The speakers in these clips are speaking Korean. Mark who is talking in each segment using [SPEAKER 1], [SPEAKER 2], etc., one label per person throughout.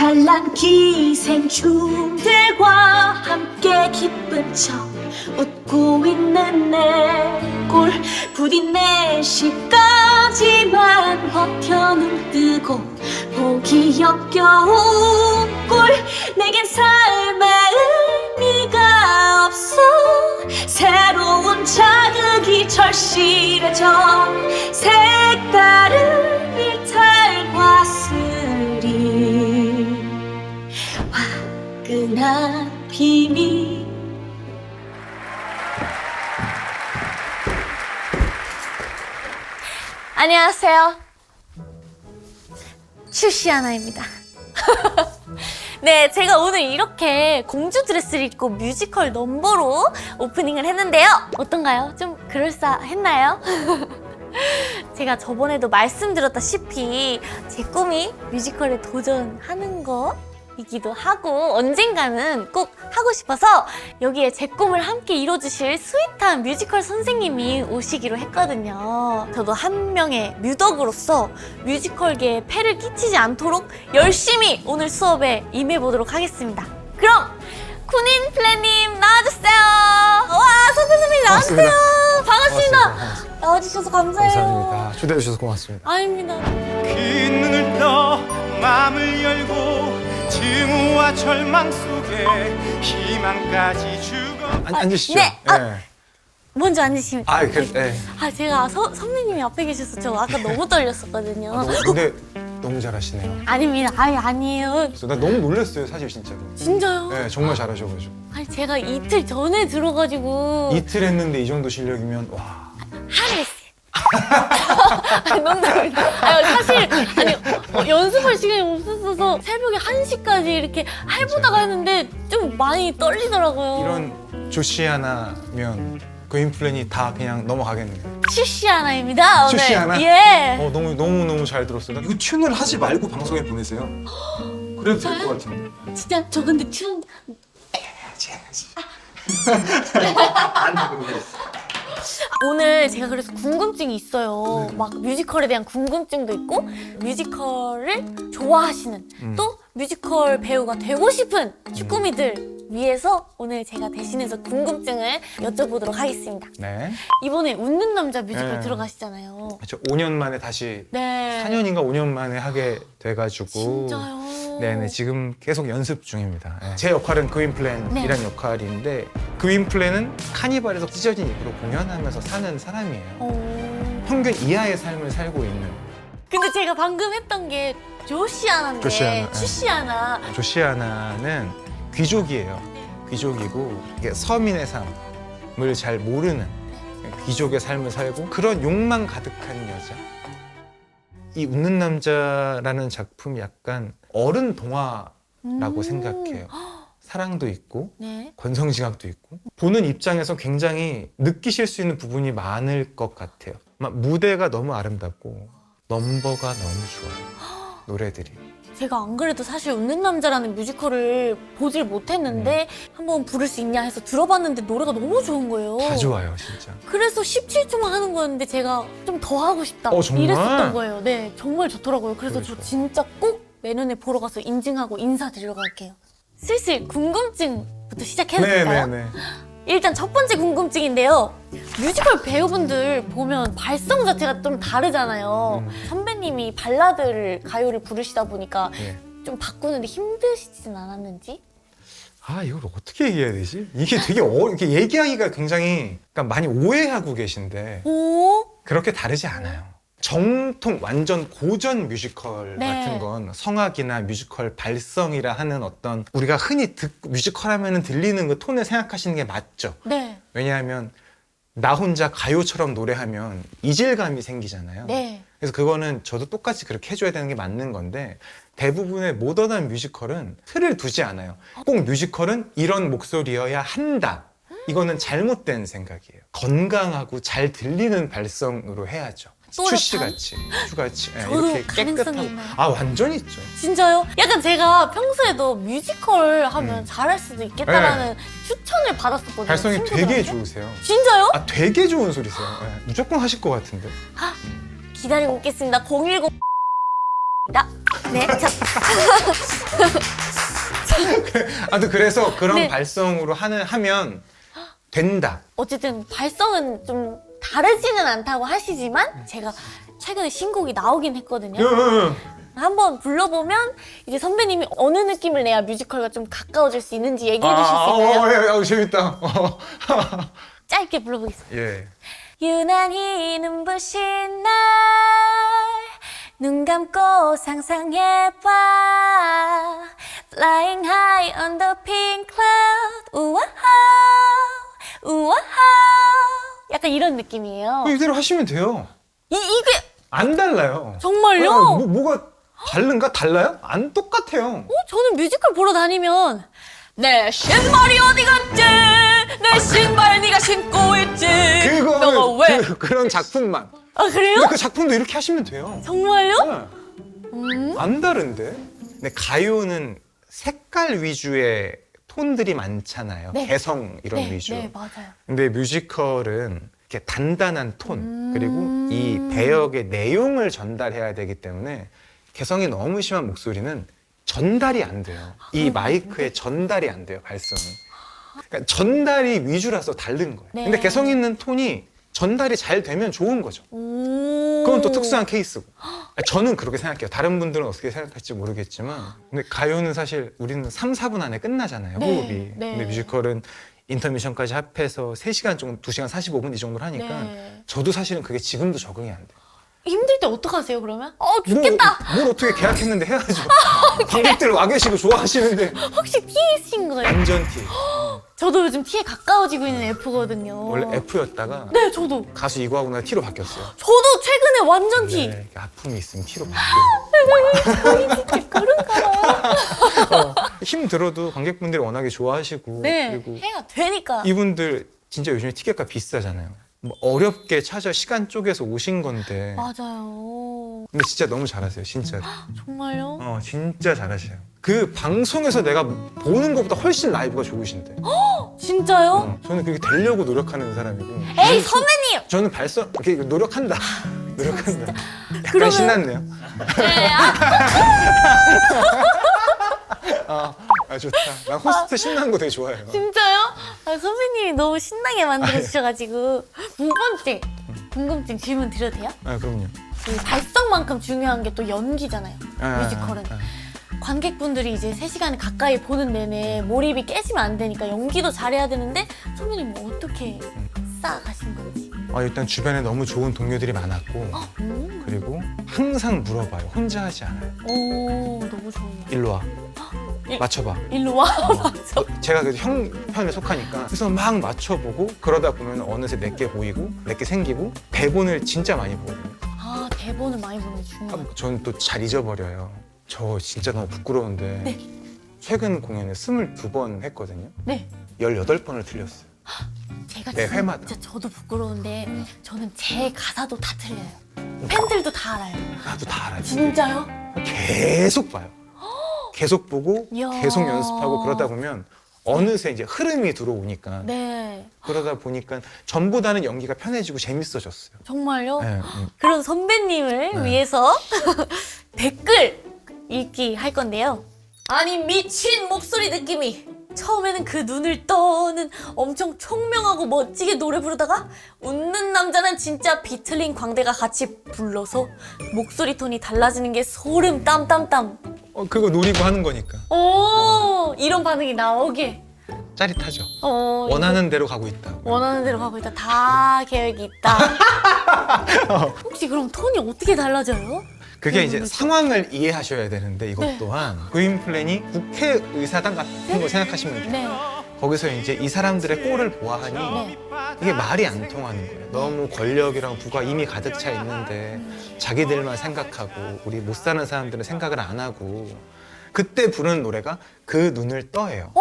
[SPEAKER 1] 잘난 기생충들과 함께 기쁜 척 웃고 있는 내 꼴 부디 4시까지만 버텨 눈 뜨고 보기 역겨운 꼴 내겐 삶의 의미가 없어 새로운 자극이 절실해져 색다른 일탈과 스릴 화끈한 비밀 안녕하세요. 슈시아나입니다. 네, 제가 오늘 이렇게 공주 드레스를 입고 뮤지컬 넘버로 오프닝을 했는데요. 어떤가요? 좀 그럴싸했나요? 제가 저번에도 말씀드렸다시피 제 꿈이 뮤지컬에 도전하는 거이기도 하고 언젠가는 꼭 하고 싶어서 여기에 제 꿈을 함께 이뤄주실 스윗한 뮤지컬 선생님이 오시기로 했거든요. 저도 한 명의 뮤덕으로서 뮤지컬계에 폐를 끼치지 않도록 열심히 오늘 수업에 임해보도록 하겠습니다. 그럼 군인 플래님 나와주세요. 와, 선생님이 나왔어요. 반갑습니다. 나와주셔서 감사해요.
[SPEAKER 2] 감사합니다. 초대해주셔서 고맙습니다.
[SPEAKER 1] 아닙니다.
[SPEAKER 3] 긴 눈을 떠 마음을 열고 증오와 절망 속에 희망까지 주고
[SPEAKER 2] 앉으시죠.
[SPEAKER 1] 네. 먼저 앉으시면
[SPEAKER 2] 네.
[SPEAKER 1] 제가 선배님이 앞에 계셔서 저 아까 너무 떨렸었거든요.
[SPEAKER 2] 근데 너무 잘하시네요.
[SPEAKER 1] 아닙니다. 아니에요.
[SPEAKER 2] 그래서 나 너무 놀랐어요, 사실 진짜로.
[SPEAKER 1] 진짜요?
[SPEAKER 2] 네, 정말 잘하셔가지고.
[SPEAKER 1] 아니 제가 이틀 전에 들어가지고
[SPEAKER 2] 이틀 했는데 이 정도 실력이면 와.
[SPEAKER 1] 하루 했어요. 아니, 농담입니다. 아니, 사실 연습할 시간이 없었어서 새벽에 1시까지 이렇게 해보다가 했는데 좀 많이 떨리더라고요.
[SPEAKER 2] 이런 조시아나면 그인 플랜이 다 그냥 넘어가겠네요.
[SPEAKER 1] 슈시아나입니다. 오늘.
[SPEAKER 2] 슈시아나?
[SPEAKER 1] 예.
[SPEAKER 2] 너무 잘 들었어요.
[SPEAKER 4] 이거 튠을 하지 말고 방송에 보내세요. 그래도 될 것 같은데.
[SPEAKER 1] 진짜 저 근데 춤 오늘 제가 그래서 궁금증이 있어요. 막 뮤지컬에 대한 궁금증도 있고 뮤지컬을 좋아하시는 또 뮤지컬 배우가 되고 싶은 쭈꾸미들 위해서 오늘 제가 대신해서 궁금증을 여쭤보도록 하겠습니다.
[SPEAKER 2] 네.
[SPEAKER 1] 이번에 웃는 남자 뮤지컬
[SPEAKER 2] 네.
[SPEAKER 1] 들어가시잖아요.
[SPEAKER 2] 그렇죠. 5년 만에 다시
[SPEAKER 1] 네.
[SPEAKER 2] 4년인가 5년 만에 하게 돼가지고.
[SPEAKER 1] 진짜요?
[SPEAKER 2] 네네, 지금 계속 연습 중입니다. 네. 제 역할은 그윈 플랜이라는
[SPEAKER 1] 네.
[SPEAKER 2] 역할인데 그윈 플랜은 카니발에서 찢어진 입으로 공연하면서 사는 사람이에요. 평균 이하의 삶을 살고 있는.
[SPEAKER 1] 근데 제가 방금 했던 게 조시아나인데
[SPEAKER 2] 조시아나, 네.
[SPEAKER 1] 슈시아나.
[SPEAKER 2] 조시아나는 귀족이에요. 귀족이고 이게 서민의 삶을 잘 모르는 귀족의 삶을 살고 그런 욕망 가득한 여자. 이 웃는 남자라는 작품이 약간 어른 동화라고 생각해요. 사랑도 있고
[SPEAKER 1] 네.
[SPEAKER 2] 권성징악도 있고 보는 입장에서 굉장히 느끼실 수 있는 부분이 많을 것 같아요. 막 무대가 너무 아름답고 넘버가 너무 좋아요. 노래들이.
[SPEAKER 1] 제가 안 그래도 사실 웃는 남자라는 뮤지컬을 보질 못했는데 한번 부를 수 있냐 해서 들어봤는데 노래가 너무 좋은 거예요.
[SPEAKER 2] 다 좋아요, 진짜.
[SPEAKER 1] 그래서 17초만 하는 거였는데 제가 좀 더 하고 싶다
[SPEAKER 2] 정말?
[SPEAKER 1] 이랬었던 거예요. 네, 정말 좋더라고요. 그래서
[SPEAKER 2] 그래,
[SPEAKER 1] 저
[SPEAKER 2] 좋아.
[SPEAKER 1] 진짜 꼭 내년에 보러 가서 인증하고 인사드리러 갈게요. 슬슬 궁금증부터 시작해도 될까요?
[SPEAKER 2] 네네네.
[SPEAKER 1] 일단 첫 번째 궁금증인데요. 뮤지컬 배우분들 보면 발성 자체가 좀 다르잖아요. 선배님이 발라드를 가요를 부르시다 보니까
[SPEAKER 2] 네.
[SPEAKER 1] 좀 바꾸는데 힘드시진 않았는지?
[SPEAKER 2] 이걸 어떻게 얘기해야 되지? 이게 되게 이렇게 얘기하기가 굉장히 그러니까 많이 오해하고 계신데
[SPEAKER 1] 오?
[SPEAKER 2] 그렇게 다르지 않아요. 정통 완전 고전 뮤지컬
[SPEAKER 1] 네.
[SPEAKER 2] 같은 건 성악이나 뮤지컬 발성이라 하는 어떤 우리가 흔히 뮤지컬 하면은 들리는 그 톤을 생각하시는 게 맞죠.
[SPEAKER 1] 네.
[SPEAKER 2] 왜냐하면 나 혼자 가요처럼 노래하면 이질감이 생기잖아요.
[SPEAKER 1] 네.
[SPEAKER 2] 그래서 그거는 저도 똑같이 그렇게 해줘야 되는 게 맞는 건데 대부분의 모던한 뮤지컬은 틀을 두지 않아요. 꼭 뮤지컬은 이런 목소리여야 한다. 이거는 잘못된 생각이에요. 건강하고 잘 들리는 발성으로 해야죠.
[SPEAKER 1] 또렷한?
[SPEAKER 2] 슈씨같이, 슈같이
[SPEAKER 1] 저도
[SPEAKER 2] 이렇게
[SPEAKER 1] 가능성이
[SPEAKER 2] 깨끗하고.
[SPEAKER 1] 있나요?
[SPEAKER 2] 완전히 있죠.
[SPEAKER 1] 진짜요? 약간 제가 평소에도 뮤지컬 하면 잘할 수도 있겠다라는 추천을 받았었거든요.
[SPEAKER 2] 발성이 되게
[SPEAKER 1] 친구들한테.
[SPEAKER 2] 좋으세요.
[SPEAKER 1] 진짜요?
[SPEAKER 2] 되게 좋은 소리세요. 무조건 하실 것 같은데.
[SPEAKER 1] 기다리고 있겠습니다. 010. 네. 자,
[SPEAKER 2] 아무튼 그래서 그런
[SPEAKER 1] 네.
[SPEAKER 2] 발성으로 하면 된다.
[SPEAKER 1] 어쨌든 발성은 좀 다르지는 않다고 하시지만 제가 최근에 신곡이 나오긴 했거든요. 한번 불러보면 이제 선배님이 어느 느낌을 내야 뮤지컬과 좀 가까워질 수 있는지 얘기해 주실 수 있나요?
[SPEAKER 2] 재밌다.
[SPEAKER 1] 짧게 불러보겠습니다.
[SPEAKER 2] 예.
[SPEAKER 1] 유난히 눈부신 날 눈 감고 상상해봐 Flying high on the pink cloud 우와하 우와하 약간 이런 느낌이에요.
[SPEAKER 2] 이대로 하시면 돼요.
[SPEAKER 1] 이게
[SPEAKER 2] 안 달라요.
[SPEAKER 1] 정말요?
[SPEAKER 2] 뭐가 다른가? 달라요? 안 똑같아요.
[SPEAKER 1] 저는 뮤지컬 보러 다니면 내 신발이 어디 갔지? 내 신발 네가 신고 있지? 너가 왜?
[SPEAKER 2] 그런 작품만.
[SPEAKER 1] 아 그래요?
[SPEAKER 2] 근데 그 작품도 이렇게 하시면 돼요.
[SPEAKER 1] 정말요?
[SPEAKER 2] 네. 안 다른데? 근데 가요는 색깔 위주의 톤들이 많잖아요.
[SPEAKER 1] 네.
[SPEAKER 2] 개성 이런
[SPEAKER 1] 네,
[SPEAKER 2] 위주.
[SPEAKER 1] 네 맞아요.
[SPEAKER 2] 근데 뮤지컬은 이렇게 단단한 톤 그리고 이 배역의 내용을 전달해야 되기 때문에 개성이 너무 심한 목소리는 전달이 안 돼요. 이 마이크에 전달이 안 돼요, 발성이. 그러니까 전달이 위주라서 다른 거예요.
[SPEAKER 1] 네.
[SPEAKER 2] 근데 개성 있는 톤이 전달이 잘 되면 좋은 거죠.
[SPEAKER 1] 오.
[SPEAKER 2] 그건 또 특수한 케이스고. 저는 그렇게 생각해요. 다른 분들은 어떻게 생각할지 모르겠지만. 근데 가요는 사실 우리는 3, 4분 안에 끝나잖아요,
[SPEAKER 1] 네,
[SPEAKER 2] 호흡이.
[SPEAKER 1] 네.
[SPEAKER 2] 근데 뮤지컬은 인터미션까지 합해서 3시간 정도, 2시간 45분 이 정도를 하니까
[SPEAKER 1] 네.
[SPEAKER 2] 저도 사실은 그게 지금도 적응이 안 돼요.
[SPEAKER 1] 힘들 때 어떡하세요 그러면? 죽겠다.
[SPEAKER 2] 뭘 어떻게 계약했는데 해야죠. 관객들 와 계시고 좋아하시는데.
[SPEAKER 1] 혹시 T이신 거예요?
[SPEAKER 2] 완전 T.
[SPEAKER 1] 저도 요즘 T에 가까워지고 있는 F거든요.
[SPEAKER 2] 원래 F였다가
[SPEAKER 1] 네 저도.
[SPEAKER 2] 가수 이거 하고 나 T로 바뀌었어요.
[SPEAKER 1] 저도 최근에 완전 T.
[SPEAKER 2] 네, 아픔이 있으면 T로 바뀌어요.
[SPEAKER 1] 저희 진짜 그런가 봐요.
[SPEAKER 2] 힘 들어도 관객분들이 워낙에 좋아하시고
[SPEAKER 1] 네
[SPEAKER 2] 그리고
[SPEAKER 1] 해야 되니까.
[SPEAKER 2] 이분들 진짜 요즘에 티켓값 비싸잖아요. 뭐 어렵게 찾아 시간 쪼개서 오신 건데
[SPEAKER 1] 맞아요.
[SPEAKER 2] 근데 진짜 너무 잘하세요, 진짜로.
[SPEAKER 1] 정말요?
[SPEAKER 2] 진짜 잘하셔요. 그 방송에서 내가 보는 것보다 훨씬 라이브가 좋으신데.
[SPEAKER 1] 진짜요?
[SPEAKER 2] 저는 그렇게 되려고 노력하는 사람이고.
[SPEAKER 1] 에이 선배님.
[SPEAKER 2] 저는 발성 이렇게 노력한다. 노력한다. 약간
[SPEAKER 1] 그러면-
[SPEAKER 2] 신났네요.
[SPEAKER 1] 네,
[SPEAKER 2] 좋다. 난 호스트 신나는 거 되게 좋아해요.
[SPEAKER 1] 진짜요? 선배님이 너무 신나게 만들어주셔가지고 두 번째 궁금증 질문 드려도 돼요?
[SPEAKER 2] 그럼요.
[SPEAKER 1] 이 발성만큼 중요한 게 또 연기잖아요. 뮤지컬은. 관객분들이 이제 3시간 가까이 보는 내내 몰입이 깨지면 안 되니까 연기도 잘해야 되는데 선배님 뭐 어떻게 쌓아가신 건지.
[SPEAKER 2] 일단 주변에 너무 좋은 동료들이 많았고 그리고 항상 물어봐요. 혼자 하지 않아요.
[SPEAKER 1] 오 너무 좋네요.
[SPEAKER 2] 일로 와. 맞춰봐.
[SPEAKER 1] 일로 와. 맞아.
[SPEAKER 2] 제가 그래도 형 편에 속하니까 그래서 막 맞춰보고 그러다 보면 어느새 내게 보이고 내게 생기고 대본을 진짜 많이 보거든요.
[SPEAKER 1] 아 대본을 많이 보는 게 중요해요.
[SPEAKER 2] 저는 또 잘 잊어버려요. 저 진짜 너무 부끄러운데
[SPEAKER 1] 네.
[SPEAKER 2] 최근 공연을 22번 했거든요.
[SPEAKER 1] 네.
[SPEAKER 2] 18번을 틀렸어요.
[SPEAKER 1] 제가
[SPEAKER 2] 매 회마다.
[SPEAKER 1] 진짜 저도 부끄러운데 저는 제 가사도 다 틀려요. 팬들도 다 알아요.
[SPEAKER 2] 나도 다 알아요.
[SPEAKER 1] 진짜요?
[SPEAKER 2] 계속 봐요. 계속 보고
[SPEAKER 1] 이야.
[SPEAKER 2] 계속 연습하고 그러다 보면 어느새 이제 흐름이 들어오니까
[SPEAKER 1] 네.
[SPEAKER 2] 그러다 보니까 전보다는 연기가 편해지고 재밌어졌어요.
[SPEAKER 1] 정말요?
[SPEAKER 2] 네,
[SPEAKER 1] 그런 선배님을
[SPEAKER 2] 네.
[SPEAKER 1] 위해서 댓글 읽기 할 건데요. 아니 미친 목소리 느낌이. 처음에는 그 눈을 떠는 엄청 총명하고 멋지게 노래 부르다가 웃는 남자는 진짜 비틀린 광대가 같이 불러서 목소리 톤이 달라지는 게 소름 땀땀땀.
[SPEAKER 2] 그거 노리고 하는 거니까
[SPEAKER 1] 오 이런 반응이 나오게.
[SPEAKER 2] 짜릿하죠.
[SPEAKER 1] 이거
[SPEAKER 2] 원하는 대로 가고 있다.
[SPEAKER 1] 원하는 대로 가고 있다. 다 계획이 있다. 혹시 그럼 톤이 어떻게 달라져요?
[SPEAKER 2] 그게 이제 상황을 이해하셔야 되는데 이것
[SPEAKER 1] 네.
[SPEAKER 2] 또한 구인 플랜이 국회의사당 같은 거 생각하시면 돼요.
[SPEAKER 1] 네.
[SPEAKER 2] 거기서 이제 이 사람들의 꼴을 보아하니
[SPEAKER 1] 네.
[SPEAKER 2] 이게 말이 안 통하는 거예요. 너무 권력이랑 부가 이미 가득 차 있는데 자기들만 생각하고 우리 못 사는 사람들은 생각을 안 하고 그때 부르는 노래가 그 눈을 떠예요.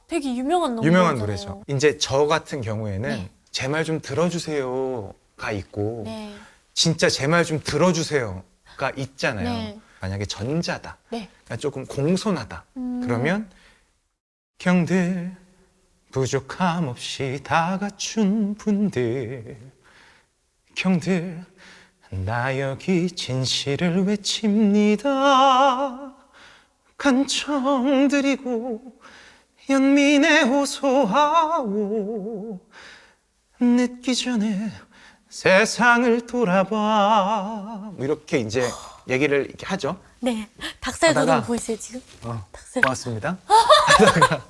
[SPEAKER 1] 되게 유명한 노래.
[SPEAKER 2] 유명한 노래죠. 이제 저 같은 경우에는
[SPEAKER 1] 네.
[SPEAKER 2] 제 말 좀 들어주세요가 있고
[SPEAKER 1] 네.
[SPEAKER 2] 진짜 제 말 좀 들어주세요가 있잖아요.
[SPEAKER 1] 네.
[SPEAKER 2] 만약에 전자다.
[SPEAKER 1] 네.
[SPEAKER 2] 그러니까 조금 공손하다. 그러면 형들 부족함 없이 다 갖춘 분들 형들 나 여기 진실을 외칩니다. 간청 드리고 연민에 호소하오. 늦기 전에 세상을 돌아봐. 뭐 이렇게 이제 얘기를 이렇게 하죠.
[SPEAKER 1] 네. 닭살
[SPEAKER 2] 하다가-
[SPEAKER 1] 돋은 보이세요 지금? 닭살.
[SPEAKER 2] 고맙습니다. 하다가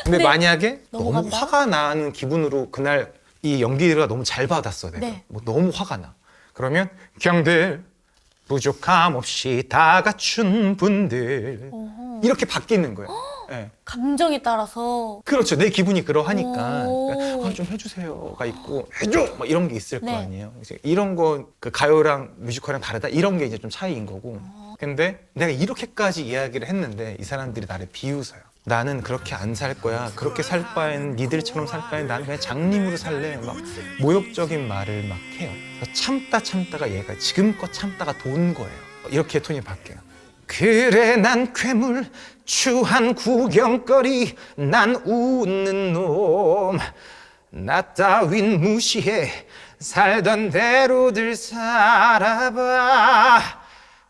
[SPEAKER 2] 근데
[SPEAKER 1] 네.
[SPEAKER 2] 만약에 너무
[SPEAKER 1] 넘어간다?
[SPEAKER 2] 화가 나는 기분으로 그날 이 연기가 너무 잘 받았어 내가.
[SPEAKER 1] 네.
[SPEAKER 2] 뭐 너무 화가 나. 그러면 경들 부족함 없이 다 갖춘 분들
[SPEAKER 1] 어허.
[SPEAKER 2] 이렇게 바뀌는 거예요. 예.
[SPEAKER 1] 감정에 따라서.
[SPEAKER 2] 그렇죠. 내 기분이 그러하니까
[SPEAKER 1] 오.
[SPEAKER 2] 그러니까 좀 해주세요가 있고 해줘 막 이런 게 있을
[SPEAKER 1] 네.
[SPEAKER 2] 거 아니에요. 이제 이런 거 그 가요랑 뮤지컬이랑 다르다 이런 게 이제 좀 차이인 거고. 근데 내가 이렇게까지 이야기를 했는데 이 사람들이 나를 비웃어요. 나는 그렇게 안 살 거야. 그렇게 살 바엔 니들처럼 살 바엔 나는 그냥 장님으로 살래. 막 모욕적인 말을 막 해요. 그래서 참다가 얘가 지금껏 참다가 돈 거예요. 이렇게 톤이 바뀌어요. 그래 난 괴물 추한 구경거리 난 웃는 놈 나 따윈 무시해 살던 대로들 살아봐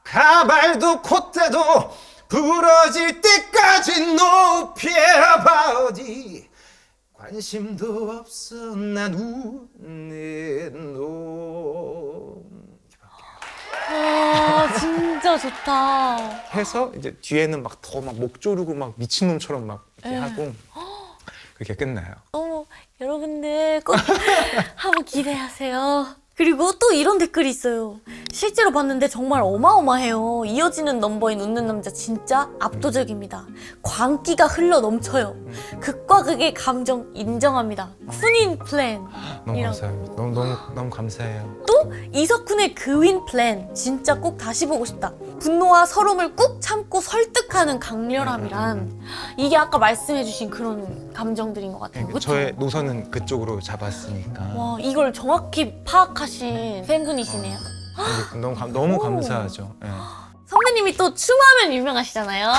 [SPEAKER 2] 가발도 콧대도 부러질 때까지 높여봐 어디 관심도 없어 난 웃는 놈
[SPEAKER 1] 와 진짜 좋다.
[SPEAKER 2] 해서 이제 뒤에는 막 더 막 목 조르고 막 미친놈처럼 막 이렇게
[SPEAKER 1] 네.
[SPEAKER 2] 하고 그렇게 끝나요.
[SPEAKER 1] 너무 여러분들 꼭 한번 기대하세요. 그리고 또 이런 댓글이 있어요. 실제로 봤는데 정말 어마어마해요. 이어지는 넘버인 웃는 남자 진짜 압도적입니다. 광기가 흘러 넘쳐요. 극과 극의 감정 인정합니다. 쿤인 플랜.
[SPEAKER 2] 너무
[SPEAKER 1] 이런.
[SPEAKER 2] 감사해요. 너무 감사해요.
[SPEAKER 1] 또 이석훈의 그윈 플랜 진짜 꼭 다시 보고 싶다. 분노와 서름을 꾹 참고 설득하는 강렬함이란 이게 아까 말씀해주신 그런 감정들인 것 같아요. 그쵸?
[SPEAKER 2] 저의 노선은 그쪽으로 잡았으니까
[SPEAKER 1] 와 이걸 정확히 파악하신 팬분이시네요.
[SPEAKER 2] 너무 감사하죠. 예.
[SPEAKER 1] 선배님이 또 춤하면 유명하시잖아요.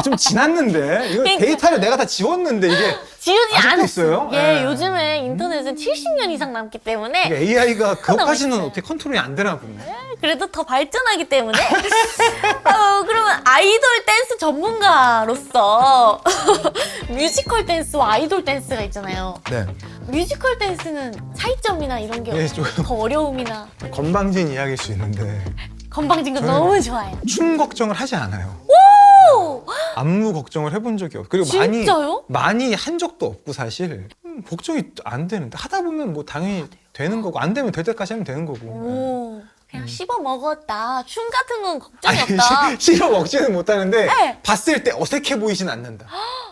[SPEAKER 2] 좀 지났는데 이거
[SPEAKER 1] 그러니까.
[SPEAKER 2] 데이터를 내가 다 지웠는데 이게
[SPEAKER 1] 지우지
[SPEAKER 2] 아직도
[SPEAKER 1] 않았어요.
[SPEAKER 2] 있어요?
[SPEAKER 1] 예,
[SPEAKER 2] 예.
[SPEAKER 1] 요즘에 인터넷은 70년 이상 남기 때문에
[SPEAKER 2] 이게 AI가 그것까지는
[SPEAKER 1] 있어요.
[SPEAKER 2] 어떻게 컨트롤이 안 되나 보네.
[SPEAKER 1] 그래도 더 발전하기 때문에 그러면 아이돌 댄스 전문가로서 뮤지컬 댄스와 아이돌 댄스가 있잖아요.
[SPEAKER 2] 네.
[SPEAKER 1] 뮤지컬 댄스는 차이점이나 이런 게
[SPEAKER 2] 네, 조금.
[SPEAKER 1] 더 어려움이나
[SPEAKER 2] 건방진 이야기일 수 있는데
[SPEAKER 1] 건방진 거
[SPEAKER 2] 저는-
[SPEAKER 1] 너무 좋아요.
[SPEAKER 2] 춤 걱정을 하지 않아요.
[SPEAKER 1] 오!
[SPEAKER 2] 안무 걱정을 해본 적이 없고 그리고
[SPEAKER 1] 진짜요?
[SPEAKER 2] 많이 한 적도 없고 사실 걱정이 안 되는데 하다 보면 뭐 당연히 되는 거고 안 되면 될 때까지 하면 되는 거고.
[SPEAKER 1] 오, 그냥 씹어 먹었다. 춤 같은 건 걱정이 없다.
[SPEAKER 2] 싫어 먹지는 못하는데
[SPEAKER 1] 네.
[SPEAKER 2] 봤을 때 어색해 보이진 않는다.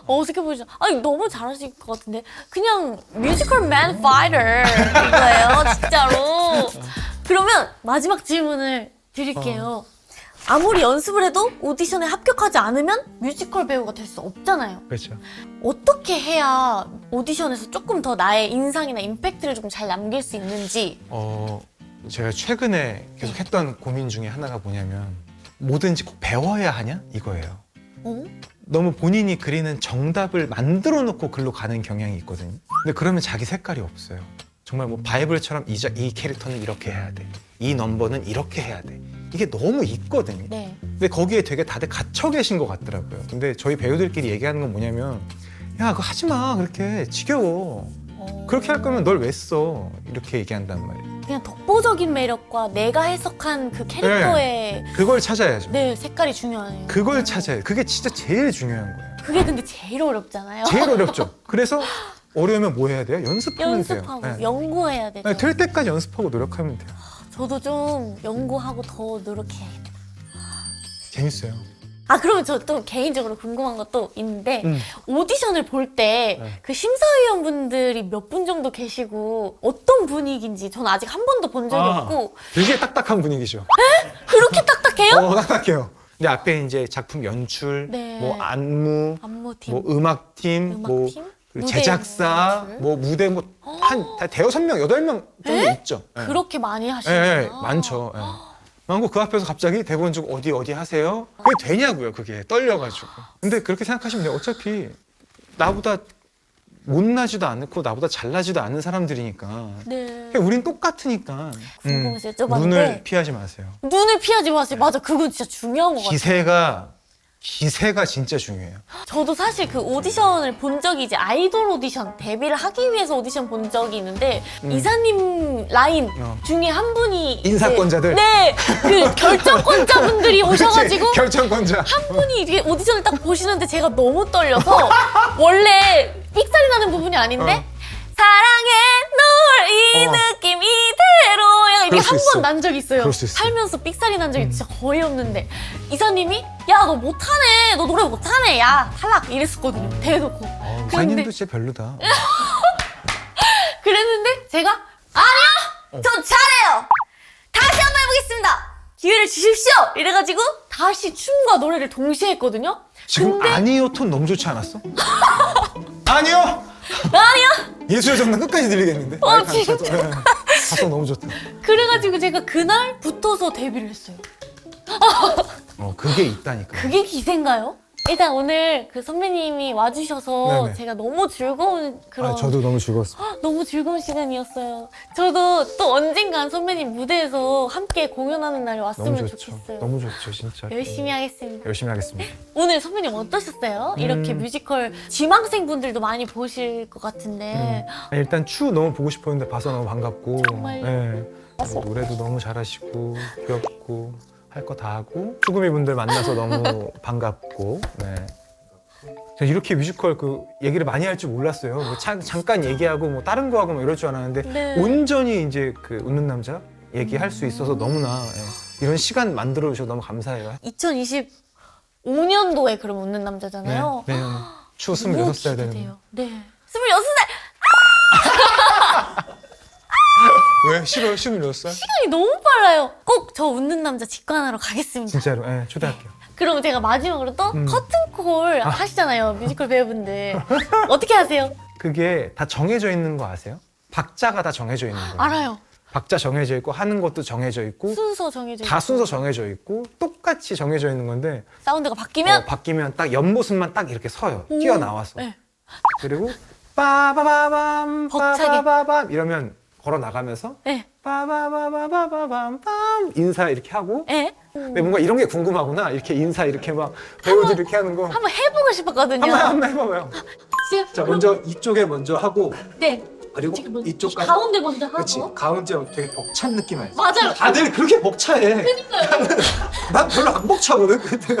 [SPEAKER 1] 어색해 보이죠? 아니 너무 잘하실 것 같은데 그냥 뮤지컬 맨 파이터 이거예요 진짜로. 그러면 마지막 질문을 드릴게요. 아무리 연습을 해도 오디션에 합격하지 않으면 뮤지컬 배우가 될 수 없잖아요.
[SPEAKER 2] 그렇죠.
[SPEAKER 1] 어떻게 해야 오디션에서 조금 더 나의 인상이나 임팩트를 좀 잘 남길 수 있는지.
[SPEAKER 2] 제가 최근에 계속 했던 고민 중에 하나가 뭐냐면 뭐든지 꼭 배워야 하냐 이거예요.
[SPEAKER 1] 어?
[SPEAKER 2] 너무 본인이 그리는 정답을 만들어 놓고 글로 가는 경향이 있거든요. 근데 그러면 자기 색깔이 없어요. 정말 뭐 바이블처럼 이 캐릭터는 이렇게 해야 돼. 이 넘버는 이렇게 해야 돼. 이게 너무 있거든요.
[SPEAKER 1] 네.
[SPEAKER 2] 근데 거기에 되게 다들 갇혀 계신 것 같더라고요. 근데 저희 배우들끼리 얘기하는 건 뭐냐면 야 그거 하지 마 그렇게 지겨워. 그렇게 할 거면 널 왜 써? 이렇게 얘기한단 말이에요.
[SPEAKER 1] 그냥 독보적인 매력과 내가 해석한 그 캐릭터의
[SPEAKER 2] 그걸 찾아야죠.
[SPEAKER 1] 네, 색깔이 중요하네요.
[SPEAKER 2] 그걸 찾아야 그게 진짜 제일 중요한 거예요.
[SPEAKER 1] 그게 근데 제일 어렵잖아요.
[SPEAKER 2] 제일 어렵죠. 그래서 어려우면 뭐 해야 돼요? 연습하면
[SPEAKER 1] 연습하고
[SPEAKER 2] 돼요. 네.
[SPEAKER 1] 연구해야 되죠.
[SPEAKER 2] 네, 될 때까지 연습하고 노력하면 돼요.
[SPEAKER 1] 저도 좀 연구하고 더 노력해야겠다.
[SPEAKER 2] 재밌어요.
[SPEAKER 1] 아 그러면 저 또 개인적으로 궁금한 것도 있는데
[SPEAKER 2] 음.
[SPEAKER 1] 오디션을 볼 때
[SPEAKER 2] 네.
[SPEAKER 1] 그 심사위원분들이 몇 분 정도 계시고 어떤 분위기인지 저는 아직 한 번도 본 적이 없고
[SPEAKER 2] 되게 딱딱한 분위기죠.
[SPEAKER 1] 그렇게 딱딱해요?
[SPEAKER 2] 딱딱해요. 근데 앞에 이제 작품 연출,
[SPEAKER 1] 네.
[SPEAKER 2] 뭐 안무,
[SPEAKER 1] 안무팀,
[SPEAKER 2] 뭐 음악팀, 뭐
[SPEAKER 1] 음악팀?
[SPEAKER 2] 그리고
[SPEAKER 1] 무대
[SPEAKER 2] 제작사,
[SPEAKER 1] 연출?
[SPEAKER 2] 뭐 무대 뭐 한 대여섯 명, 8명 정도 있죠. 예.
[SPEAKER 1] 그렇게 많이
[SPEAKER 2] 예,
[SPEAKER 1] 하시는구나.
[SPEAKER 2] 예, 많죠. 예. 많고 그 앞에서 갑자기 대본 주고 어디 하세요? 그게 되냐고요, 그게 떨려가지고. 근데 그렇게 생각하시면 돼요. 어차피 나보다 못나지도 않고 나보다 잘나지도 않은 사람들이니까
[SPEAKER 1] 네.
[SPEAKER 2] 우린 똑같으니까
[SPEAKER 1] 궁금해서 여쭤봤는데
[SPEAKER 2] 눈을 피하지 마세요.
[SPEAKER 1] 눈을 피하지 마세요. 맞아, 그건 진짜 중요한 것 같아요.
[SPEAKER 2] 기세가 진짜 중요해요.
[SPEAKER 1] 저도 사실 그 오디션을 본 적이 이제 아이돌 오디션 데뷔를 하기 위해서 오디션 본 적이 있는데 이사님 라인 중에 한 분이
[SPEAKER 2] 인사권자들?
[SPEAKER 1] 이제, 네, 그 결정권자분들이 오셔가지고
[SPEAKER 2] 그치? 결정권자.
[SPEAKER 1] 한 분이 이게 오디션을 딱 보시는데 제가 너무 떨려서 원래 삑사리 나는 부분이 아닌데 사랑해 널 이 느낌 이대로 약간 이렇게
[SPEAKER 2] 그럴 수
[SPEAKER 1] 한
[SPEAKER 2] 있어.
[SPEAKER 1] 번 난 적이 있어요.
[SPEAKER 2] 그럴 수 있어.
[SPEAKER 1] 살면서 삑사리 난 적이 진짜 거의 없는데 이사님이 야 너 못하네, 너 노래 못하네, 야 탈락 이랬었거든요. 대놓고. 그런데
[SPEAKER 2] 사장님도 진짜 별로다.
[SPEAKER 1] 그랬는데 제가 아니요, 저 잘해요. 다시 한번 해보겠습니다. 기회를 주십시오. 이래가지고 다시 춤과 노래를 동시에 했거든요.
[SPEAKER 2] 지금
[SPEAKER 1] 근데
[SPEAKER 2] 아니요 톤 너무 좋지 않았어? 아니요!
[SPEAKER 1] 아니요.
[SPEAKER 2] 예수의 정당 끝까지 들리겠는데?
[SPEAKER 1] 진짜?
[SPEAKER 2] 가성 너무 좋다.
[SPEAKER 1] 그래가지고 제가 그날 붙어서 데뷔를 했어요.
[SPEAKER 2] 그게 있다니까.
[SPEAKER 1] 그게 기세인가요? 일단 오늘 그 선배님이 와주셔서
[SPEAKER 2] 네네.
[SPEAKER 1] 제가 너무 즐거운 그런
[SPEAKER 2] 저도 너무 즐거웠어요.
[SPEAKER 1] 너무 즐거운 시간이었어요. 저도 또 언젠간 선배님 무대에서 함께 공연하는 날이 왔으면
[SPEAKER 2] 너무 좋죠.
[SPEAKER 1] 좋겠어요.
[SPEAKER 2] 너무 좋죠, 진짜.
[SPEAKER 1] 열심히 하겠습니다.
[SPEAKER 2] 열심히 하겠습니다.
[SPEAKER 1] 오늘 선배님 어떠셨어요? 이렇게 뮤지컬 지망생분들도 많이 보실 것 같은데
[SPEAKER 2] 일단 추 너무 보고 싶었는데 봐서 너무 반갑고.
[SPEAKER 1] 정말요?
[SPEAKER 2] 네. 노래도 너무 잘하시고 귀엽고 할 거 다 하고 추구미 분들 만나서 너무 반갑고. 네. 제가 이렇게 뮤지컬 그 얘기를 많이 할 줄 몰랐어요. 뭐 잠깐 얘기하고 뭐 다른 거 하고 뭐 이럴 줄 알았는데
[SPEAKER 1] 네.
[SPEAKER 2] 온전히 이제 그 웃는 남자 얘기할 수 있어서 너무나 이런 시간 만들어 주셔서 너무 감사해요.
[SPEAKER 1] 2025년도에 그럼 웃는 남자잖아요.
[SPEAKER 2] 네. 추
[SPEAKER 1] 너무
[SPEAKER 2] 26살 되는.
[SPEAKER 1] 기대돼요. 네. 26살!
[SPEAKER 2] 왜? 싫어요? 26살?
[SPEAKER 1] 시간이 너무 빨라요. 꼭 저 웃는 남자 직관하러 가겠습니다.
[SPEAKER 2] 진짜로. 네, 초대할게요.
[SPEAKER 1] 그럼 제가 마지막으로 또 커튼콜 하시잖아요. 뮤지컬 배우분들. 어떻게 하세요?
[SPEAKER 2] 그게 다 정해져 있는 거 아세요? 박자가 다 정해져 있는 거예요.
[SPEAKER 1] 알아요.
[SPEAKER 2] 박자 정해져 있고 하는 것도 정해져 있고
[SPEAKER 1] 순서 정해져
[SPEAKER 2] 다
[SPEAKER 1] 있고.
[SPEAKER 2] 순서 정해져 있고 똑같이 정해져 있는 건데
[SPEAKER 1] 사운드가 바뀌면
[SPEAKER 2] 바뀌면 딱 옆모습만 딱 이렇게 서요. 뛰어나와서.
[SPEAKER 1] 네.
[SPEAKER 2] 그리고 빠바바밤
[SPEAKER 1] 벅차게.
[SPEAKER 2] 빠바바밤 이러면 걸어 나가면서
[SPEAKER 1] 네.
[SPEAKER 2] 빠바바바바밤 인사 이렇게 하고.
[SPEAKER 1] 네.
[SPEAKER 2] 근데 뭔가 이런 게 궁금하구나. 이렇게 인사 이렇게 막 배우들 이렇게 하는 거
[SPEAKER 1] 한번 해보고 싶었거든요.
[SPEAKER 2] 한번 해봐봐요.
[SPEAKER 1] 지금
[SPEAKER 4] 자 먼저 이쪽에 먼저 하고
[SPEAKER 1] 네.
[SPEAKER 4] 그리고
[SPEAKER 1] 지금 먼저
[SPEAKER 4] 이쪽까지.
[SPEAKER 1] 가운데 먼저 하고.
[SPEAKER 4] 그렇지. 가운데 되게 벅찬 느낌 알지?
[SPEAKER 1] 맞아요.
[SPEAKER 4] 다들 그렇게 벅차해.
[SPEAKER 1] 그러니까요.
[SPEAKER 4] 난 별로 안 벅차거든. 근데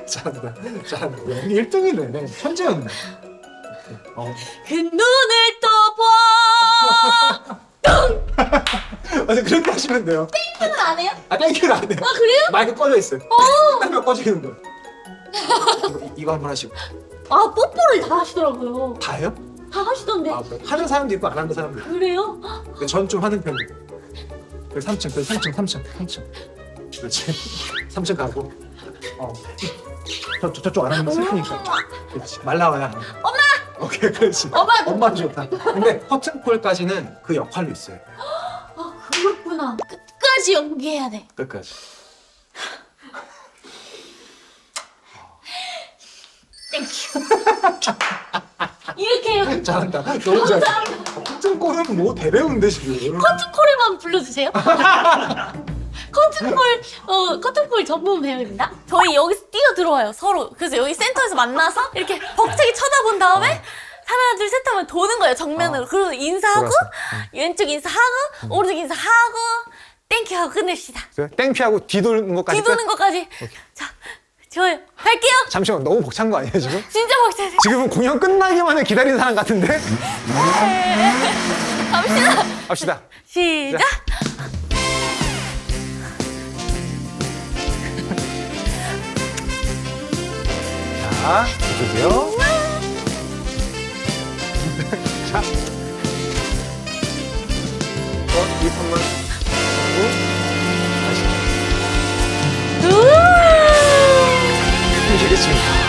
[SPEAKER 4] 잘한다. 잘한다. 여기 1등이네. 천재였네.
[SPEAKER 1] 그 눈을 또 봐.
[SPEAKER 4] 맞아 그렇게 하시면 돼요.
[SPEAKER 1] 땡큐는 안 해요?
[SPEAKER 4] 땡큐를 안 해요.
[SPEAKER 1] 아 그래요?
[SPEAKER 4] 마이크 꺼져 있어요. 끝나면 꺼지는 거예요. 이거 한번 하시고.
[SPEAKER 1] 아 뽀뽀를 다 하시더라고요.
[SPEAKER 4] 다 해요?
[SPEAKER 1] 다 하시던데.
[SPEAKER 4] 아, 그래. 하는 사람도 있고 안 하는 사람도 있고.
[SPEAKER 1] 그래요?
[SPEAKER 4] 전 좀 하는 편이에요. 그래서 3층, 그래서 3층. 그렇지. 3층 가고. 저쪽 안 하는 거 슬프니까. 그렇지. 말 나와야 하는 거. 엄마! 오케이, 그렇지. 엄마 좋다. 근데 커튼콜까지는 그 역할로 있어요.
[SPEAKER 1] 아 그렇구나. 끝까지 연기해야 돼.
[SPEAKER 4] 끝까지.
[SPEAKER 1] 땡큐. 이렇게 해요.
[SPEAKER 4] 잘한다. 너무 잘해. 커튼콜은 뭐 대배우인데 지금.
[SPEAKER 1] 커튼콜에만 불러주세요. 커튼콜 전문 배우입니다. 저희 여기서 뛰어 들어와요 서로. 그래서 여기 센터에서 만나서 이렇게 벅차게 쳐다본 다음에 하나 둘 셋 하면 도는 거예요 정면으로. 그리고 인사하고
[SPEAKER 2] 들어왔어.
[SPEAKER 1] 왼쪽 인사하고 오른쪽 인사하고 땡큐 하고 끝냅시다.
[SPEAKER 2] 땡피하고 뒤도는 것까지.
[SPEAKER 1] 뒤도는 것까지. 자 좋아요. 갈게요.
[SPEAKER 2] 잠시만 너무 벅찬 거 아니에요 지금?
[SPEAKER 1] 진짜 벅차요.
[SPEAKER 2] 지금은 공연 끝나기만을 기다리는 사람 같은데?
[SPEAKER 1] 갑시다.
[SPEAKER 2] 갑시다.
[SPEAKER 1] 시작.
[SPEAKER 2] 자, 이쪽이요. 자. 이 판만 하고 다시.
[SPEAKER 1] 우와.
[SPEAKER 2] 힘주겠습니다.